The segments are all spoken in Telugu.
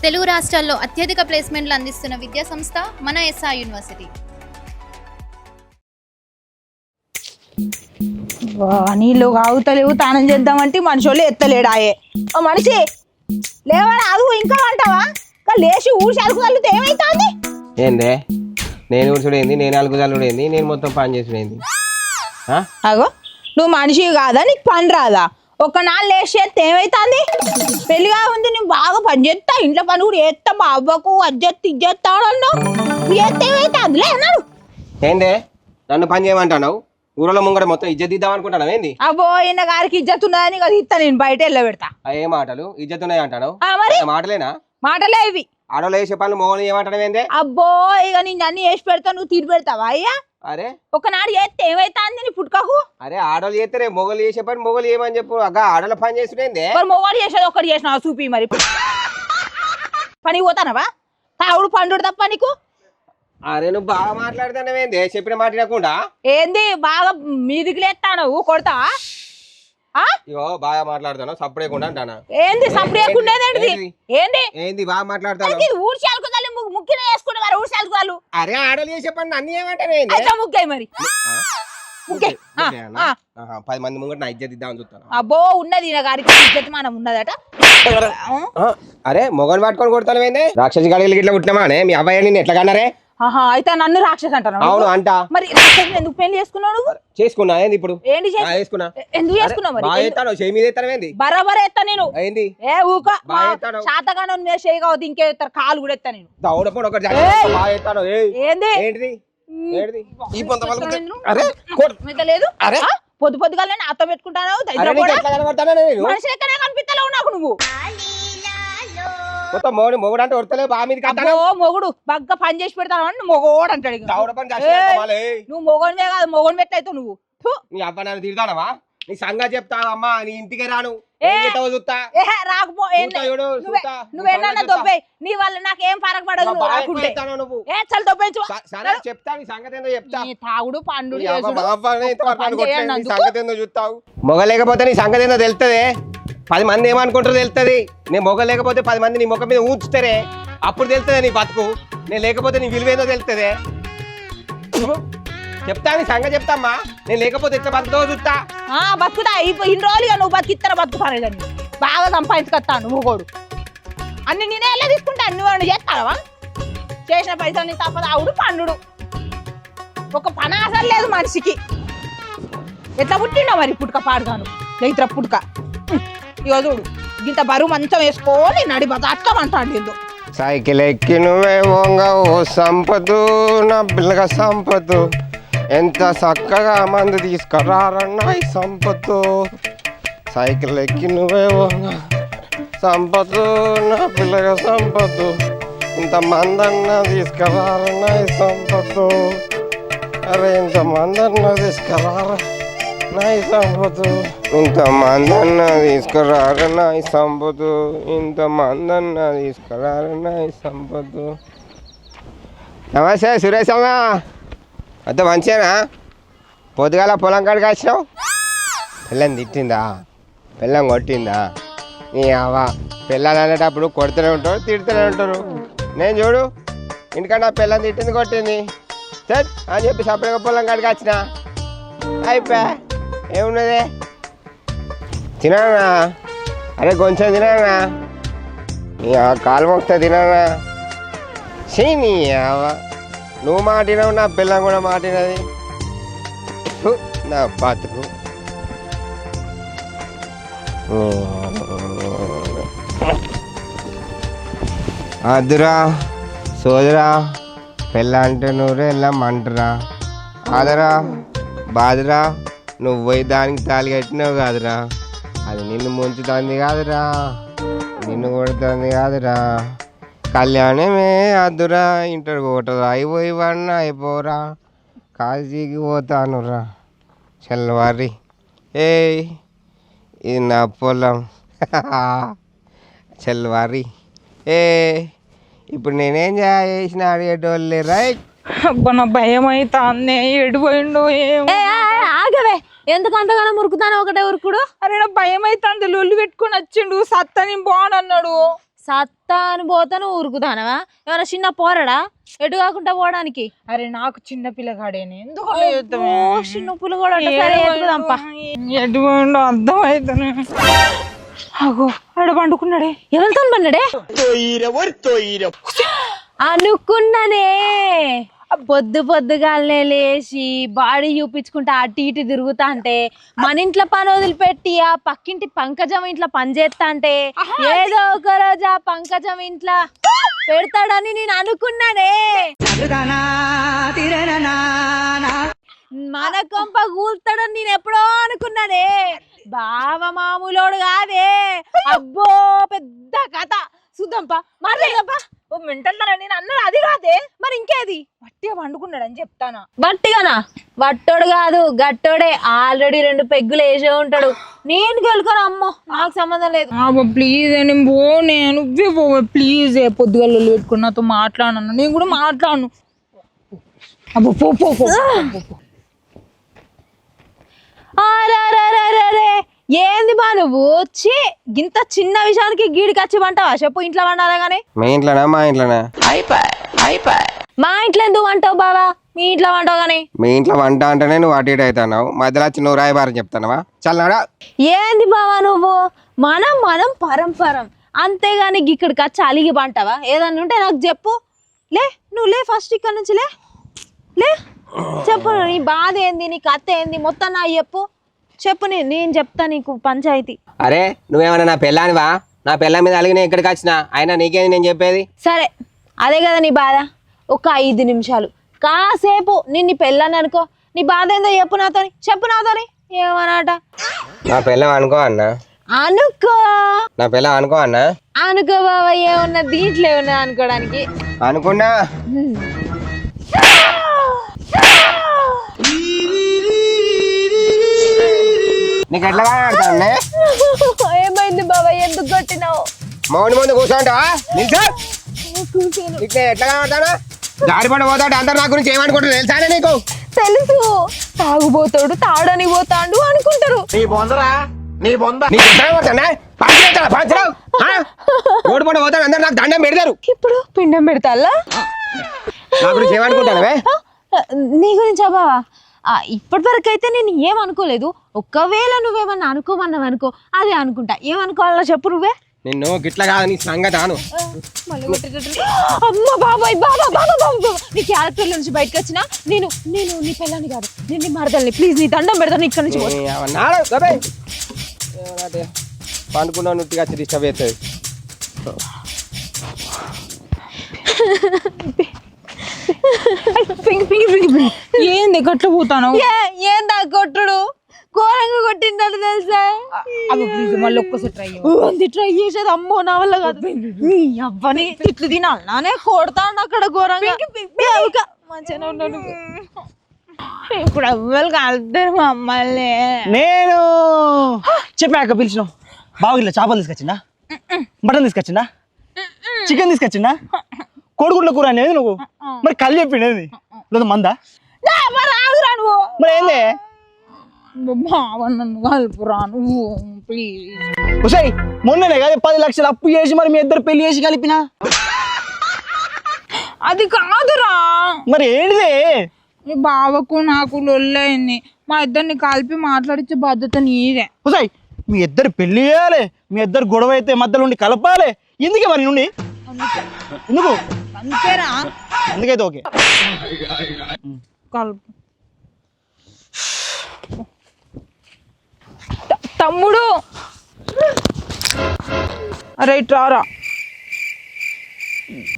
తెలుగు రాష్ట్రాల్లో అత్యధిక ప్లేస్మెంట్లు అందిస్తున్న విద్యా సంస్థ మన ఎస్ఆర్ యూనివర్సిటీ. నీళ్ళు ఆగుతలేవు, తానం చేద్దామంటే మనుషులు ఎత్తలేడాయే. ఓ మనిషి లేవా, రాదు ఇంకా అంటావా? లేచి ఊసి అలుకుతల్లితే ఏమైతుంది? ఏందే నేను ఊడ్చుడేంది, నేను అలుకుదల్లుడేంది, నేను మొత్తం పని చేసుడేంది? అగో నువ్వు మనిషి కాదా, నీకు పని రాదా? ఒక నాళ్ళు లేచి చేస్తే ఏమైతుంది? పెళ్ళిగా ఉంది, నేను బాగా పని చేస్తా, ఇంట్లో పని కూడా చేస్తా, మా అవ్వకు అజ్జెత్తి ఇజ్జెత్తాడు నువ్వు చేస్తే ఏమైతుంది? లేనాడు ఏందే నన్ను పని చేయమంటావు? ఊరలో ముంగడ మొత్తం ఇజ్జత్ ఇద్దాం అనుకుంటాను ఏంది? అబ్బో ఈయన గారికి ఇజ్జత్ ఉన్నదని కదా ఇస్తా, నేను బయట వెళ్ళబెడతా. ఏ మాటలు ఇజ్జత్ ఉన్నాయి అంటాను? మరి మాటలేనా? మాటలే ఇవి. ఆడోళ్ళు వేసే పనులు మొగలు ఏమంటాను ఏందే? అబ్బో ఇక నేను అన్ని వేసి పెడతా, నువ్వు తీరు పెడతావా? అయ్యా అరే ఒకనాడు చేస్తే ఏమైతుంది నీ పుట్టుకకు? అరే ఆడోళ్ళు చేస్తారే, మొగలు చేసే పని మొగలు ఏమని చెప్పు. అగా ఆడోళ్ళ పని చేసుడేందే? మరి మొగాడు చేసేది ఒకటి చేసినావా చూపి. మరి పనికి పోతానవా? తావుడు పండు తప్ప నీకు? అరే నువ్వు బాగా మాట్లాడుతానవేందే చెప్పిన మాట వినకుండా? ఏంది బాగా మీదికి లేస్తాను కొడతావా? ఇగో బాగా మాట్లాడుతాను సప్పుడేకుండా అంటానా? ఏంది సపరేకుండేదేంటిది? ఏంది ఏంది బాగా మాట్లాడతాను? ఊడ్చి అలుకుతాలి, ముక్కిన వేసుకుంటే మరి ఊడ్చి అలుకుతాలు. అరే ఆడోళ్ళు చేసే పని అన్ని ఏమంటారు? అయితే ముగ్గాయి మరి ముగ్గే. 10 మంది ముంగట నా ఇజ్జత్ ఇద్దామని చూస్తాను. అబ్బో ఉన్నది ఈయన గారికి ఇజ్జత్ మనం ఉన్నదట. అరే మొగని పట్టుకొని కొడతాను ఏందే? రాక్షసి గాడికి ఇట్లా పుట్టినామానే మీ అబ్బాయి నిన్ను ఎట్లా కన్నారే? అయితే నన్ను రాక్షసి అంటాను. అవును అంట. మరి రాక్షసి ఎందుకు పెళ్లి చేసుకున్నావు నువ్వు? చేసుకున్నా ఏంది ఇప్పుడు? ఏంటి చేసుకున్నా? ఎందుకు చేసుకున్నావు? మరి బాగా ఎత్తాను, చేయి మీద ఎత్తాను ఏంది? బరాబర్ ఎత్తా నేను. ఏంది ఏ ఊక శాతగానం మీద చేయి కావద్దు, ఇంకే ఎత్తారు కాలు కూడా ఎత్తా నేను. దౌడపోడు ఒకటి బాగా ఎత్తాను. ఏంది ఏంటిది? ఈ పొంత లేదు పొద్దు పొద్దుగా అత్త పెట్టుకుంటాను. మనిషి ఎక్కడే కనిపిస్తలేవు నాకు నువ్వు. మొగుడు అంటే వడతలే బా మీద మొగుడు బగ్గ పని చేసి పెడతాను అని మొగోడు అంటాడు. నువ్వు మొగనివే కాదు, మొగని పెట్టయితే నువ్వు. నీ అబ్బా నన్ను తిడతానవా? నీ సంగతి చెప్తావమ్మా, నీ ఇంటికి రాను. రాకపో నువ్వేనా దొబ్బే, నీ వల్ల నాకేం ఫరక పడదు. తాగుడు పండు చూస్తావు. మొగ లేకపోతే నీ సంగతి ఏందో తెలుస్తుంది. 10 మంది ఏమనుకుంటారో తెలుస్తుంది. నేను మొగ లేకపోతే 10 మంది నీ ముఖం మీద ఊచుతారే, అప్పుడు తెలుస్తుంది నీ బతుకు. నేను లేకపోతే నీ విలువేదో తెలుస్తుంది. చెప్తా నీ సంగతి చెప్తామ్మా. నేను లేకపోతే ఎట్లా బతుకుతావో చూస్తా. బతుకుతా ఇన్ని రోజులుగా నువ్వు బతికిస్తారా బతుకుతాను బాగా సంపాదించుకొస్తాను. నువ్వు కూడా అన్ని నేనే ఎలా తీసుకుంటా, అన్ని వాడిని చేస్తావా? చేసిన పైసలు తప్పదు ఆవుడు పండు. ఒక పని అసలు లేదు మనిషికి. ఎట్లా పుట్టిండో మరి పుట్టుక పాడుగాను ఇతర పుట్టుక. ఇక చూడు ఇంత బరువు మంచం వేసుకొని నడి బతామంటాడు. ఇల్లు సైకిల్ ఎక్కి నువ్వే ఓ సంపదు, నా పిల్లగా సంపదు, ఎంత చక్కగా మందు తీసుకురారన్నా ఈ సంపదు. సైకిల్ ఎక్కి నువ్వే సంపదు, నా పిల్లగా సంపదు, ఇంత మందన్నా తీసుకురారన్నా ఈ సంపదు. అరే ఇంత మందన్నా తీసుకురారా నా ఈ సంపదు, ఇంత మందన్నా తీసుకురారా నా ఈ సంపదు, ఇంత మందన్నా తీసుకురారా నా ఈ సంపదు. నమస్తే సురేష్ అమ్మా, అంత మంచిగా? పొద్దుగాల పొలం కాడికి వచ్చినావు? పిల్లని తిట్టిందా? పిల్లని కొట్టిందా? నీ అవ్వ పిల్లలు అనేటప్పుడు కొడుతూనే ఉంటారు, తిడుతూనే ఉంటారు. నేను చూడు ఇంటికన్నా పిల్లని తిట్టింది కొట్టింది సరే అని చెప్పి సపరేట్గా పొలం కాడికి వచ్చిన. అయిపోయా ఏమున్నది? తినానా? అరే కొంచెం తినానా? నీ కాలు మొక్త తినానా? నీ అవ్వ నువ్వు మాటినావు, నా పిల్లం కూడా మాటినది. నా బతుకు అదురా సోదరా, పిల్ల అంటే నువ్వురే వెళ్ళమంటరా. ఆదరా బాదురా, నువ్వు పోయి దానికి తాళి కట్టినావు కాదురా, అది నిన్ను ముంచుతుంది కాదురా, నిన్ను కొడుతుంది కాదురా. కళ్యాణమే అద్దురా, ఇంటర్ కొట్టరా, అయిపోయి వాడినా అయిపోరా, కాశీకి పోతానురా చల్లవారి. ఏ ఇది నా పొలం చల్లవారి. ఏ ఇప్పుడు నేనేం చేసిన అడిగేటోళ్ళు లేరా? నా భయం అవుతాన్ని ఎడిపోయిండు. ఆగవే, ఎందుకు అంతగానో మురుకుతాను ఒకటే ఉరుకుడు? అరే నా భయం అవుతుంది. లొల్లు పెట్టుకొని వచ్చిండు, సత్తని బాగున్నాడు. సత్తా అని పోతాను ఊరుకుతానవా? ఏమైనా చిన్న పోరడా ఎటు కాకుండా పోవడానికి? అరే నాకు చిన్న పిల్లగాడేనే ఎందుకు ఓ, చిన్న పుల్లగోడు అంట. సరే ఎత్తుకుదాంపా. ఎటువంటి అర్థం అవుతాను. అగో ఆడ పండుకున్నాడే. ఎవరితో పన్నాడే అనుకున్నానే. పొద్దుగాలనే లేచి బాడీ చూపించుకుంటా అటు ఇటు తిరుగుతా అంటే మన ఇంట్లో పని వదిలిపెట్టి ఆ పక్కింటి పంకజం ఇంట్లో పని చేస్తా అంటే ఏదో ఒక రోజు ఆ పంకజం ఇంట్లో పెడతాడని నేను అనుకున్నానే. మన కొంప కూల్తాడని నేను ఎప్పుడో అనుకున్నానే. బావ మామూలోడు కాదే, అబ్బో పెద్ద కథ. చూద్దాంపా, మాట్లాడదాంపా. ఓ మెంటల్ నేను అన్నది అది కాదే. మరి ఇంకేది? వట్టిగా పండుకున్నాడు అని చెప్తానా. బట్టిగానా? వట్టోడు కాదు గట్టోడే. ఆల్రెడీ 2 పెగ్గులు వేసే ఉంటాడు. నేను గెలుకొని అమ్మో నాకు సంబంధం లేదు. ప్లీజ్ నేను పోనే, నువ్వే పోవే ప్లీజ్. పొద్దుగల పెట్టుకుని నాతో మాట్లాడను, నేను కూడా మాట్లాడను. అబ్బో పో పో పో. ఏంది బా నువ్వు వచ్చి ఇంత చిన్న విషయానికి గీడికి వచ్చి వంటావా? చెప్పు, ఇంట్లో వండాలా గానీ? మీ ఇంట్లోనా మా ఇంట్లోనా? మా ఇంట్లో ఎందుకు వంటావు బావా? మీ ఇంట్లో వంటావు గానీ. మీ ఇంట్లో వంట అంటేనే నువ్వు అటు ఇటు అవుతున్నావు, మధ్యలో వచ్చి నువ్వు రాయబారం చెప్తానవా? చల్లడా ఏంది బావా నువ్వు? మనం పరంపరం అంతేగాని ఇక్కడికి వచ్చి అలిగి పంటావా? ఏదన్నా ఉంటే నాకు చెప్పు. నువ్వు లే ఫస్ట్ ఇక్కడ నుంచి లే చెప్పు. నీ బాధ ఏంది, నీ కథ ఏంది మొత్తం నాకు చెప్పు. నేను చెప్తా నీకు పంచాయతీ. అరే నువ్వేమన్నా నా పెళ్ళానివా? నా పెళ్ళ మీద అలిగి నేను ఇక్కడికి వచ్చినా, అయినా నీకేంది నేను చెప్పేది? సరే అదే కదా నీ బాధ. ఒక 5 నిమిషాలు కాసేపు నిన్ను పెళ్ళాను అనుకో, నీ బాధ ఏందో చెప్పు నాతోని. ఏమనాట? నా పెళ్ళం అనుకో అన్న. అనుకో. నా పెళ్ళం అనుకో అన్న. అనుకో బాబా. ఏమన్నా దీంట్లో ఏమన్నా అనుకోవడానికి? అనుకున్నా. నీకు ఎట్లా కనబడతాను? ఏమైంది బాబా? ఎందుకు కొట్టినావు? మౌని ముందు కూర్చోంటావా? నీకు ఎట్లా కనబడతాను? జారిపడి పోతాడు, అందరు నా గురించి ఏమనుకుంటారు తెలుసా నీకు? తెలుసు. తాగుపోతాడు, తాడని పోతాడు అనుకుంటారు. ఓడిపడి పోతాడు, అందరు నాకు దండం పెడతారు. ఇప్పుడు పిండం పెడతాలా? నా గురించి ఏమనుకుంటానవే? నీ గురించా బావా? ఇప్పటి వరకు అయితే నేను ఏమనుకోలేదు. ఒకవేళ నువ్వేమన్నా అనుకోమన్నావు అనుకో, అదే అనుకుంటా. ఏమనుకోవాలో చెప్పు నువ్వే. నిన్ను గిట్ల కాదు నీ సంగతి అను. అమ్మ బాబాయ్, బాబా నీ క్యారెక్టర్ నుంచి బయటకు వచ్చినా నేను నీ పిల్లని కాదు, నేను నీ మరదల్ని. ప్లీజ్ నీ దండం పెడతాను ఇక్కడ నుంచి. పండుకున్నా నుట్టిగా వచ్చి డిస్టర్బ్ అవుతుంది. ఏంది గట్ల పోతాను? ఏందా కొట్టుడు? ఘోరంగా కొట్టిండాడు తెలుసా? ప్లీజ్ మళ్ళీ ఒక్కసారి ట్రై చేసేది. అమ్మో నా వల్ల కాదు. నీ అవ్వని తిట్లు తినాలి నానే కొడతాడు అక్కడ ఘోరంగా. మంచిగా ఉన్నాడు. ఇప్పుడు ఎవ్వరు కలుపుతారు మమ్మల్ని. నేను చెప్పాక పిలిచినావు. బాగా చేపలు తీసుకొచ్చిందా? మటన్ తీసుకొచ్చిందా? చికెన్ తీసుకొచ్చిందా? కోడిగుడ్ల కూర అనేది నువ్వు మరి కళ్ళు చెప్పిండేది లేదా మందా? మరి ఏంది నన్ను కలుపురా నువ్వు ప్లీజ్. ఉసాయి మొన్ననే కదా 10 లక్షలు అప్పు చేసి మరి మీ ఇద్దరు పెళ్లి చేసి కలిపినా. అది కాదురా. మరి ఏంటిది? మీ బావకు నాకు లొల్లయింది, మా ఇద్దరిని కలిపి మాట్లాడించే బాధ్యత నీదే. ఉసాయి మీ ఇద్దరు పెళ్లి చేయాలి, మీ ఇద్దరు గొడవ అయితే మధ్యలో ఉండి కలపాలి. ఎందుకే మరి నుండి? ఎందుకు? అంతేరా? అందుకైతే ఓకే కలుపు. తమ్ముడు అరే ఇట్రారా.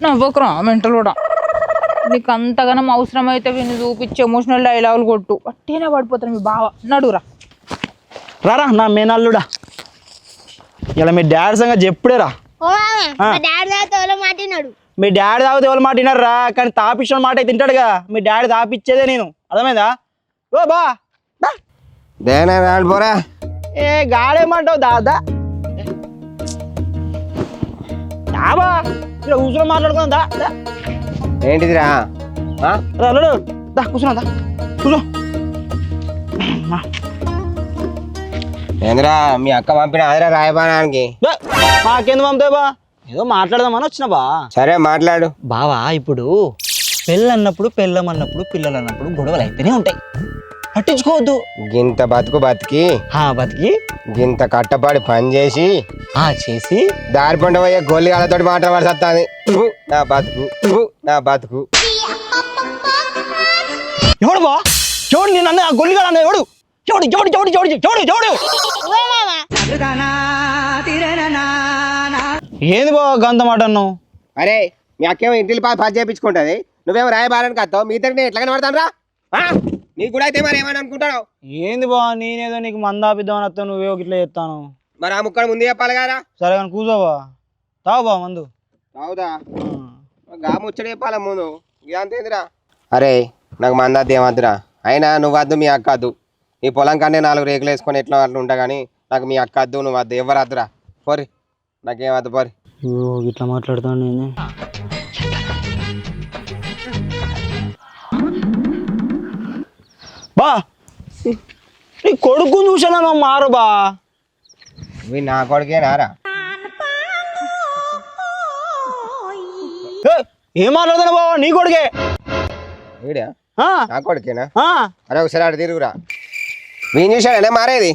నవ్వకురా మెంటల్ కూడా. నీకు అంతగానం అవసరం అయితే వీళ్ళు చూపించి ఎమోషనల్ డైలాగులు కొట్టు, అట్టేనే పడిపోతాను. మీ బావ నడురా. రారా నా మేనల్లుడా. ఇలా మీ డాడీ సంగతి చెప్పుడేరా. మీ డాడీ తాగితే ఎవరు మాట వినర్రా, కానీ తాపిచ్చిన మాట అయితే తింటాడుగా. మీ డాడీ తాపిచ్చేదే నేను, అర్థమైందా? ఓ బా దేనా పోరా. ఏ గాడేమంటావు దాదా? బా ఇలా కూర్చొని మాట్లాడుకుందాం దా. ఏంటిదిరా? అల్లుడు దా కూర్చున్నా, దా కూర్చో. ఏంద్రా మీ అక్క పంపిన ఆదిరా రాయబారానికి? మాకెందుకు పంపుతాయి బా? ఏదో మాట్లాడదామని వచ్చిన బా. సరే మాట్లాడు. బావా ఇప్పుడు పెళ్ళన్నప్పుడు పెళ్ళమన్నప్పుడు పిల్లలు అన్నప్పుడు గొడవలు అయితేనే ఉంటాయి, పట్టించుకోవద్దు. గింత బతుకు బతికి బతికి గింత కట్టపాడి పని చేసి చేసి దారి పంట పోయే గొల్లి వాళ్ళతోటి మాట్లాడాల్సి వస్తుంది. నా బతుకు నా బతుకు. ఎవడు బా ఎవడు నేను అన్న గొల్లిగా అన్న ఎవడు ఎవడు ఎవడు ఎవడు ఎవడు ఎవడు ఎవడు ఏంది బా గంత మాట అన్నావు? అరే మీ అక్కేమో ఇంటికి పని చేయించుకుంటుంది, నువ్వేమో రాయబారానికి వస్తావు. మీ ఇద్దరికి నేను ఎట్లా కనబడతాను రా? నీకు కూడా అయితే మరి ఏమని అనుకుంటావు? ఏంది బా నేనేదో నీకు మందాపిద్దామని వస్తావు, నువ్వేమో ఇట్లా చెప్తాను. మరి ఆ ముక్కలు ముందు చెప్పాలి కదా. సరే కానీ కూర్చోబా, తావు బా మందు అవుదా? గా ముచ్చట చెప్పాల ముందు ఇదంతేందిరా? అరే నాకు మందద్దు ఏమద్దురా. అయినా నువ్వు వద్దు మీ అక్క వద్దు. ఈ పొలం కన్నా 4 రేకులు వేసుకొని ఎట్లా అట్లా ఉంటా కానీ నాకు మీ అక్క వద్దు, నువ్వు వద్దు, ఎవరు వద్దురా. పోరి నాకేమద్దు పోరి. ఇట్లా మాట్లాడుతాను నేను. బా నీ కొడుకు చూసాను మారు బా. ఇవి నా కొడుకేనారా? ఏం మాట్లాడుతాను బాబా, నీ కొడుకే. వీడా నా కొడుకేనా? అరే ఒకసారి అటు తిరుగురా. వీని చూసాడనే మారేది.